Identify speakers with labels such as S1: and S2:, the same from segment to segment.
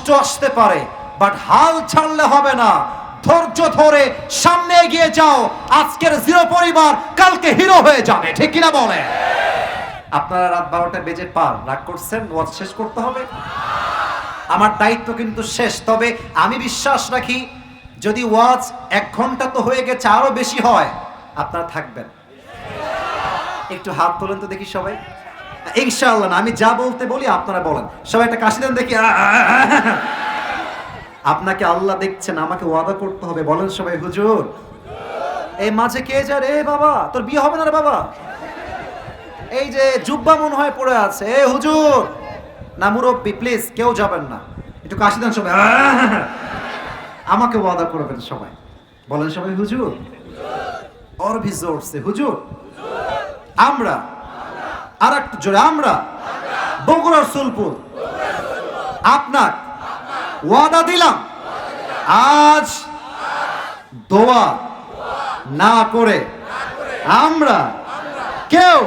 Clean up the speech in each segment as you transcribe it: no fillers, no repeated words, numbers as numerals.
S1: কষ্ট আসতে পারে, বাট হাল ছাড়লে হবে না। ধৈর্য ধরে সামনে এগিয়ে যাও। আজকের জিরো পরিবার কালকে হিরো হয়ে যাবে, ঠিক কিনা বলে? আপনারা রাত 12টা বেজে পার রাগ করছেন, ওয়াজ শেষ করতে হবে। আমার দায়িত্ব কিন্তু শেষ। তবে আমি বিশ্বাস রাখি যদি ওয়াজ 1 ঘন্টা তো হয়ে গেছে, আরো বেশি হয়, আপনারা থাকবেন। একটু হাত তোলেন তো দেখি সবাই। ইনশাআল্লাহ না, আমি যা বলতে বলি আপনারা বলেন। সবাই একটা কাশি দেন দেখি। আপনাকে আল্লাহ দেখছেন, আমাকে ওয়াদা করতে হবে। বলেন সবাই হুজুর। এই মাঝে কে যা রে বাবা, তোর বিয়ে হবে না রে বাবা? এই যে জুব্বা মনে হয় পড়ে আছে, এ হুজুর না মুরব্বি, প্লিজ কেউ যাবেন না, একটু কাশি দেন সবাই। আমাকে ওয়াদা করবেন সবাই। বলেন সবাই হুজুর। और भी जोर से হুজুর। আমরা আর একটু জোরে, আমরা বগুড়ার সুলপুর আপনার ওয়াদা দিলাম, আজ দোয়া না করে আমরা কেউ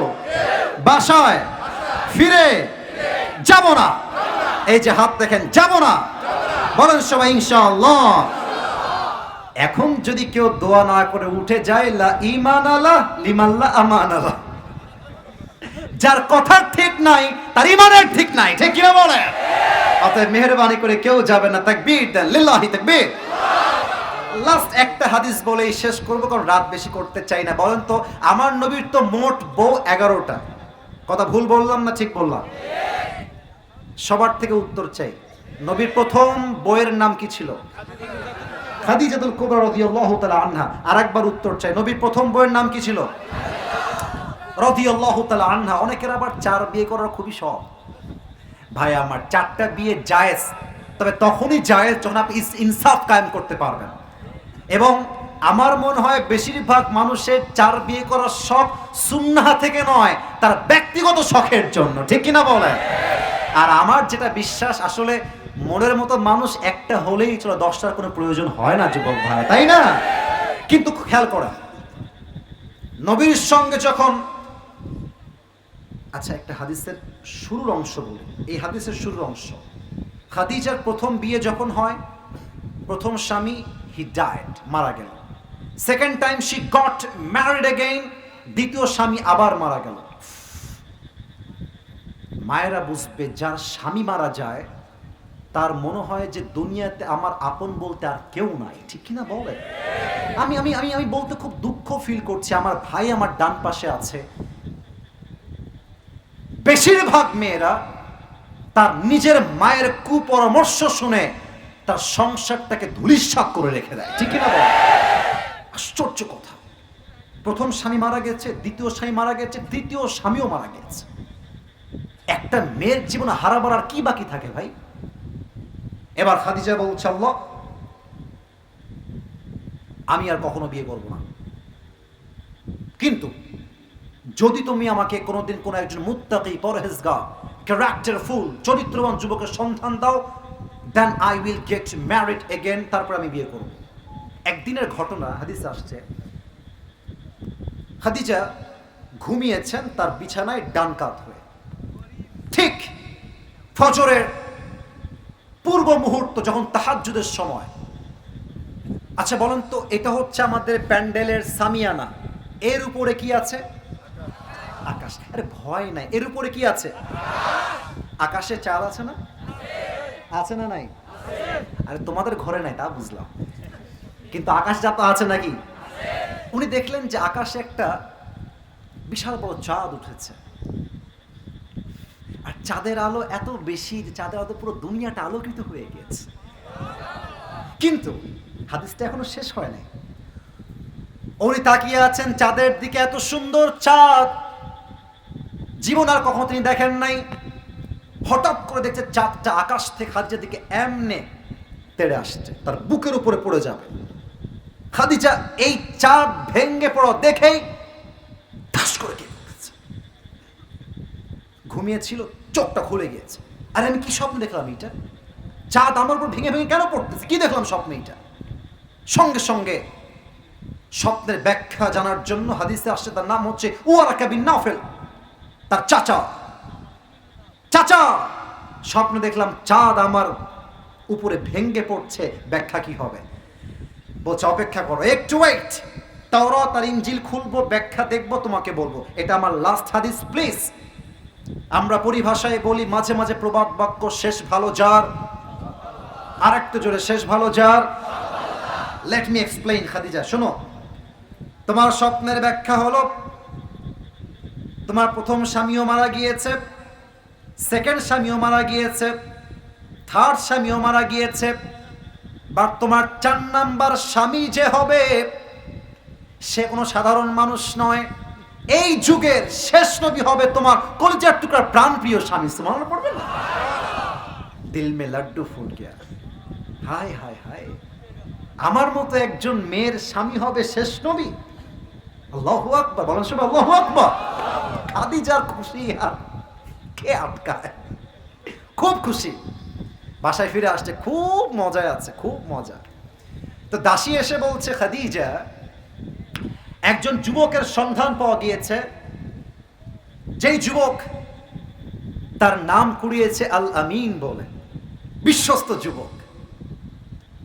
S1: বাসায় ফিরে যাব না। এই যে হাত দেখেন, যাব না। বলেন সবাই ইনশাআল্লাহ। এখন যদি কেউ দোয়া না করে উঠে যায়, লা ঈমান আলা লিমান লা আমান আলা। যার কথা ঠিক নাই তার ঈমানের ঠিক নাই, ঠিক কি না বলে? অতএব মেহেরবানি করে কেউ যাবে না। তাকবীর দেন, লিল্লাহি তাকবীর। লাস্ট একটা হাদিস বলেই শেষ করব, কারণ রাত বেশি করতে চাই না। বলেন তো, আমার নবীর তো মোট বউ 11টা। কথা ভুল বললাম না ঠিক বললাম? সবার থেকে উত্তর চাই। নবীর প্রথম বউয়ের নাম কি ছিল? খাদিজাতুল কুবরা রাদিয়াল্লাহু তাআলা আনহা। আরেকবার উত্তর চাই, নবীর প্রথম বউয়ের নাম কি ছিল? রাদিয়াল্লাহু তাআলা আনহা। অনেকের আবার 4 বিয়ে করার খুবই শখ। ভাই আমার 4টা বিয়ে জায়েজ, তবে তখনই জায়েজ যখন আপনি ইনসাফ কায়েম করতে পারবেন। এবং আমার মনে হয় বেশিরভাগ মানুষের 4 বিয়ে করার শখ সুন্নাহ থেকে নয়, তার ব্যক্তিগত শখের জন্য, ঠিক কিনা বলে? আর আমার যেটা বিশ্বাস, আসলে মনের মতো মানুষ একটা হলেই চলো, 10টার কোনো প্রয়োজন হয় না যুবক ভাই, তাই না? কিন্তু খেয়াল করেন, নবীর সঙ্গে যখন, আচ্ছা একটা হাদিসের শুরুর অংশ বলি। এই হাদিসের শুরুর অংশ, খাদিজার প্রথম বিয়ে যখন হয়, প্রথম স্বামী হি ডায়েড, মারা গেল। Second time she got married again, দ্বিতীয় স্বামী আবার মারা গেল। মায়েরা বুঝবে, যার স্বামী মারা যায় তার মনে হয় যে দুনিয়াতে আমার আপন বলতে আর কেউ নাই, ঠিক কিনা বলে? আমি আমি আমি আমি বলতে খুব দুঃখ ফিল করছি। আমার ভাই আমার ডান পাশে আছে। বেশিরভাগ মেয়েরা তার নিজের মায়ের কুপরামর্শ শুনে তার সংসারটাকে ধূলিসাৎ করে রেখে দেয়, ঠিক কিনা বলে? আশ্চর্য কথা। প্রথম স্বামী মারা গেছে, দ্বিতীয় স্বামী মারা গেছে, তৃতীয় স্বামীও মারা গেছে। একটা মেয়ের জীবনে হারাবার আর কি বাকি থাকে ভাই? এবার খাদিজা বলছে, আল্লাহ আমি আর কখনো বিয়ে করব না, কিন্তু যদি তুমি আমাকে কোনোদিন কোনো একজন মুত্তাকি, পরহেজগার, ক্যারেক্টারফুল, চরিত্রবান যুবকের সন্ধান দাও, then I will get married again, তারপর আমি বিয়ে করব। একদিনের ঘটনা হাদিসে আসছে, খাদিজা ঘুমিয়েছেন তার বিছানায় ডান কাত হয়ে। ঠিক ফজরের পূর্ব মুহূর্ত, যখন তাহাজ্জুদের সময়। আচ্ছা বলেন তো, এটা হচ্ছে আমাদের প্যান্ডেলের সামিয়ানা, এর উপরে কি আছে? আকাশ। আরে ভয় নাই, এর উপরে কি আছে? আকাশে চাঁদ আছে না? আছে না নাই? আরে তোমাদের ঘরে নাই তা বুঝলাম, কিন্তু আকাশ যা তো আছে নাকি? উনি দেখলেন যে আকাশে একটা বিশাল বড় চাঁদ উঠেছে, আর চাঁদের আলো এত বেশি যে চাঁদের আলো পুরো দুনিয়াটা আলোকিত হয়ে গেছে। কিন্তু হাদিসটা এখনো শেষ হয় নাই। উনি তাকিয়ে আছেন চাঁদের দিকে, এত সুন্দর চাঁদ জীবন আর কখনো তিনি দেখেন নাই। হঠাৎ করে দেখছে চাঁদটা আকাশ থেকে খাদিজার দিকে এমনে তেড়ে আসছে, তার বুকের উপরে পড়ে যাবে। খাদিজা এই চাঁদ ভেঙ্গে পড়া দেখেই ধাস করে কেঁপে উঠেছে। ঘুমিয়েছিল, চোখটা খুলে গিয়েছে। আরে আমি কি স্বপ্ন দেখলাম? এটা চাঁদ আমার উপর ভেঙে ভেঙে কেন পড়তেছে? কি দেখলাম স্বপ্নে? এটা সঙ্গে সঙ্গে স্বপ্নের ব্যাখ্যা জানার জন্য হাদিসে আসছে, তার নাম হচ্ছে ওয়ারাকা বিন নাফেল, তার চাচা। চাচা, স্বপ্নে দেখলাম চাঁদ আমার উপরে ভেঙ্গে পড়ছে, ব্যাখ্যা কি হবে? বলছে অপেক্ষা করো, একটু ওয়েট, তাওরাত আর ইনজিল খুলবো, ব্যাখ্যা দেখবো, তোমাকে বলবো। এটা আমার লাস্ট হাদিস, প্লিজ। আমরা পরিভাষায় বলি মাঝে মাঝে প্রবাদ বাক্য, শেষ ভালো যার, আর একটু জোরে, শেষ ভালো যার। Let me explain. খাদিজা শোনো, তোমার স্বপ্নের ব্যাখ্যা হলো তোমার প্রথম স্বামীও মারা গিয়েছে, সেকেন্ড স্বামীও মারা গিয়েছে, থার্ড স্বামীও মারা গিয়েছে, বাট তোমার 4 নাম্বার স্বামী যে হবে সে কোনো সাধারণ মানুষ নয়, এই যুগের শেষ নবী হবে তোমার কলিজার টুকরা প্রাণপ্রিয় স্বামী। সুবহানাল্লাহ পড়বেন না? দিল মে লাড্ডু ফুট গয়া। হায় হায় হায়, আমার মতো একজন মেয়ের স্বামী হবে শেষ নবী। আল্লাহু আকবার, বলেন সবাই আল্লাহু আকবার। খাদিজার খুশি আর কে আটকায়? খুব খুশি, বাসায় ফিরে আসছে, খুব মজায় আছে, খুব মজা। তো দাসী এসে বলছে, খাদিজা, একজন যুবকের সন্ধান পাওয়া গিয়েছে, যেই যুবক তার নাম কুড়িয়েছে আল আমিন বলে, বিশ্বস্ত যুবক।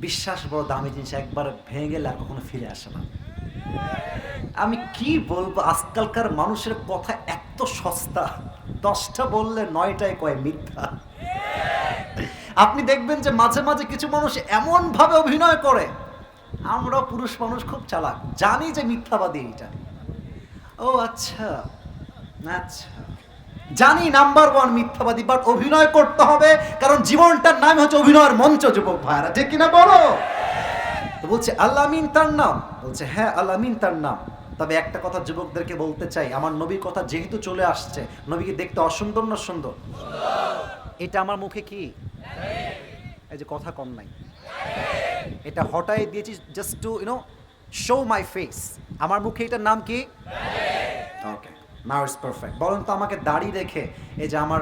S1: বিশ্বাস বড় দামি জিনিস, একবার ভেঙে গেলে আর কখনো ফিরে আসে না। আমি কি বলবো, আজকালকার মানুষের কথা এত সস্তা, 10টা বললে 9টায় কয় মিথ্যা। আপনি দেখবেন যে মাঝে মাঝে কিছু মানুষ এমন ভাবে অভিনয় করে, আমরা পুরুষ মানুষ খুব চালাক, জানি যে মিথ্যাবাদী এটা। ও আচ্ছা আচ্ছা, জানি নাম্বার 1 মিথ্যাবাদী, বাট অভিনয় করতে হবে, কারণ জীবনটার নাম হচ্ছে অভিনয়ের মঞ্চ। যুবক ভাইরা, ঠিক কিনা বলো? তো বলছে আল্লাহ আমিন তার নাম। বলছে হ্যাঁ, আল্লাহ আমিন তার নাম। তবে একটা কথা যুবকদেরকে বলতে চাই, আমার নবীর কথা যেহেতু চলে আসছে, নবীকে দেখতে অসুন্দর না সুন্দর? এটা আমার মুখে কি, এই যে কথা কম নাই, এটা হটাই দিয়েছি just to show my face. আমার মুখে এটার নাম কি? ওকে, নাও ইটস পারফেক্ট। বলেন তো আমাকে দাড়ি রেখে, এই যে আমার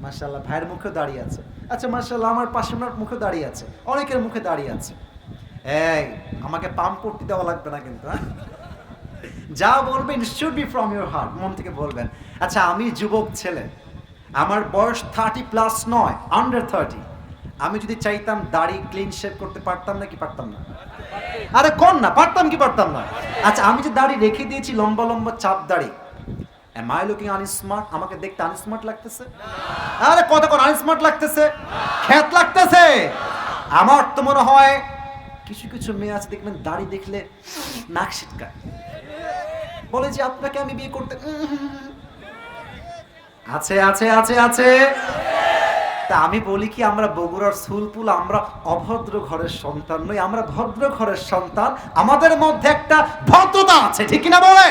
S1: মাশাআল্লাহ ভাইয়ের মুখেও দাঁড়িয়ে আছে, আচ্ছা মাশাআল্লাহ আমার পাশে ওনার মুখে দাঁড়িয়ে আছে, অনেকের মুখে দাঁড়িয়ে আছে। এই আমাকে পাম্প করতে দেওয়া লাগবে না কিন্তু, হ্যাঁ? যা বলবেন should be from your heart, মন থেকে বলবেন। আচ্ছা আমি যুবক ছেলে, আমার বয়স 30+ নয়, আন্ডার 30। আমি যদি চাইতাম দাড়ি ক্লিন শেভ করতে পারতাম না কি পারতাম না? আরে কোন না, পারতাম কি পারতাম না? আচ্ছা আমি যে দাড়ি রেখে দিয়েছি, লম্বা লম্বা চাপ দাড়ি, am I looking unsmart? আমাকে দেখতে আনস্মার্ট লাগতেছে? আরে কথা কোন আনস্মার্ট লাগতেছে? খ্যাত লাগতেছে? আমার তো মনে হয় কিছু কিছু মেয়ে আছে দেখবেন দাড়ি দেখলে নাক ছিটকায়, বলে যে আপনাকে আমি বিয়ে করতে। আছে আছে আছে আছে। তা আমি বলি কি, আমরা বগুড়ার সুলপুল, আমরা অভদ্র ঘরের সন্তান নই, আমরা ভদ্র ঘরের সন্তান। আমাদের মধ্যে একটা ভদ্রতা আছে, ঠিক কিনা বলে?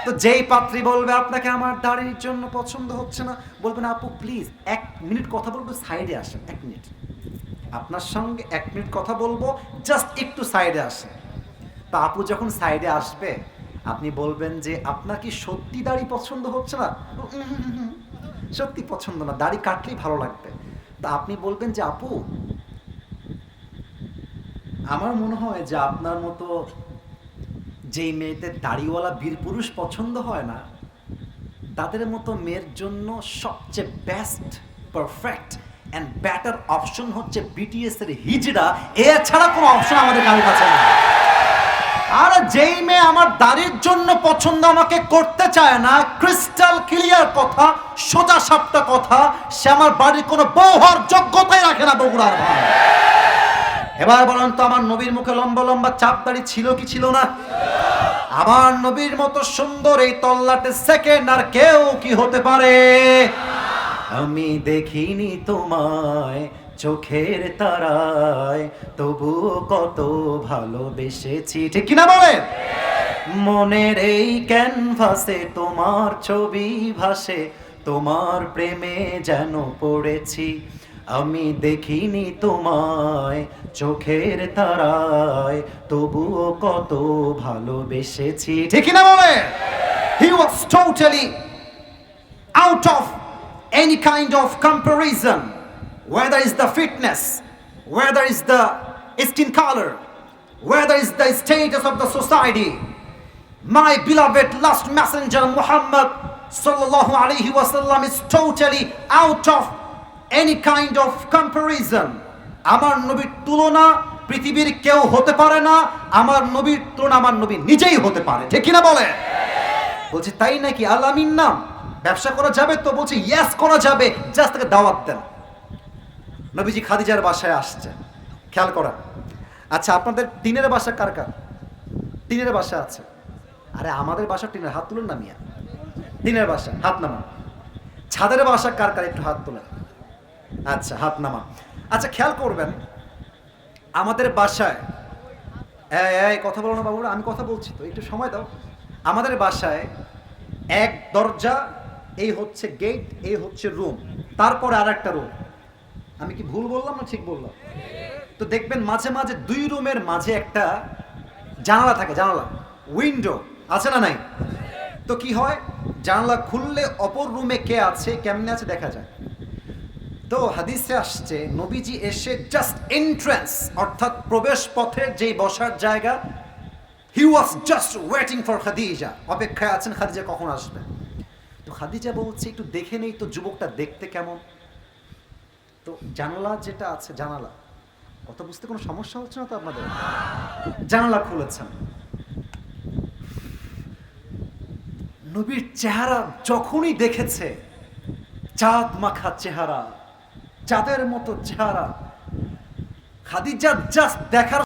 S1: তো যেই পাত্রী বলবে আপনাকে আমার দাড়ির জন্য পছন্দ হচ্ছে না, বলবেন আপু প্লিজ 1 মিনিট কথা বলবো, সাইডে আসেন। 1 মিনিট আপনার সঙ্গে 1 মিনিট কথা বলবো, জাস্ট একটু সাইডে আসেন। তা আপু যখন সাইডে আসবে, আপনি বলবেন যে আপনার কি সত্যি দাড়ি পছন্দ হচ্ছে না? সত্যি পছন্দ না, দাড়ি কাটলেই ভালো লাগবে। তা আপনি বলবেন যে আপু আমার মনে হয় যে আপনার মতো যেই মেয়েদের দাড়িওয়ালা বীর পুরুষ পছন্দ হয় না, তাদের মতো মেয়ের জন্য সবচেয়ে best, perfect and better option হচ্ছে বিটিএস এর হিজড়া। এছাড়া কোনো অপশন আমাদের কারোর কাছে নেই। আর যেই মেয়ে আমার দাড়ির জন্য পছন্দ আমাকে করতে চায় না, ক্রিস্টাল ক্লিয়ার কথা, সোজা সাপটা কথা, সে আমার বাড়ির কোনো বউ হওয়ার যোগ্যতাই রাখে না। বগুড়ার ভাই, এবার বলেন তো আমার নবীর মুখে লম্বা লম্বা চাপ দাড়ি ছিল কি ছিল না? আমার নবীর মতো সুন্দর এই তল্লাটে সেকেন্ড আর কেউ কি হতে পারে? আমি দেখিনি তোমায় চোখের তারায়, তবুও কত ভালোবেসেছি, ঠিক কিনা বলে? মনের এই ক্যানভাসে তোমার ছবি ভাসে, তোমার প্রেমে যেন পড়েছি। আমি দেখিনি তোমায় চোখের তারায়, তবুও কত ভালোবেসেছি, ঠিক কিনা বলে? He was totally out of any kind of comparison, whether it's the fitness, whether it's the skin color, whether it's the status of the society. My beloved last messenger Muhammad sallallahu alaihi wasallam is totally out of any kind of comparison. আমার নবীর তুলনা পৃথিবীর কেউ হতে পারে না, আমার নবীর তুলনা আমার নবী নিজেই হতে পারে, ঠিক কিনা বলে? বলছে তাই নাকি, আলামিন নাম ব্যবসা করা যাবে? তো বলছে ইয়েস করা যাবে, জাস্ট তাকে দাওয়াত দেন। নবীজি খাদিজার বাসায় আসছে, খেয়াল করা। আচ্ছা, আপনাদের টিনের বাসা কার কার? টিনের বাসা আছে? আরে আমাদের বাসা টিনের, হাত তুলেন না মিয়া। টিনের বাসা হাত নামা। ছাদের বাসা কার কার, একটু হাত তোলেন। আচ্ছা, হাত নামা। আচ্ছা, খেয়াল করবেন, আমাদের বাসায়, এই কথা বলো না বাবুরা, আমি কথা বলছি তো, একটু সময় দাও। আমাদের বাসায় এক দরজা, এই হচ্ছে গেট, এই হচ্ছে রুম, তারপরে আর একটা রুম। আমি কি ভুল বললাম না ঠিক বললাম? তো দেখবেন মাঝে মাঝে দুই রুমের মাঝে একটা জানালা থাকে, জানালা, উইন্ডো আছে না নাই? তো কি হয়, জানালা খুললে অপর রুমে কে আছে, কেমনে আছে দেখা যায়। তো হাদিসে আসছে নবীজি এসে জাস্ট এন্ট্রান্স, অর্থাৎ প্রবেশ পথের যেই বসার জায়গা, he was just waiting for Khadija, অপেক্ষায় আছেন খাদিজা কখন আসবে। তো খাদিজা বলছে একটু দেখে নেই তো যুবকটা দেখতে কেমন। তো জানালা যেটা আছে, জানালা, কথা বুঝতে কোনো সমস্যা হচ্ছে না তো আপনাদের? জানালা খুলেছেন, নবীর চেহারা যখনই দেখেছে, চাঁদ মাখা চেহারা, চাঁদের মতো চেহারা, খাদিজা জাস্ট দেখার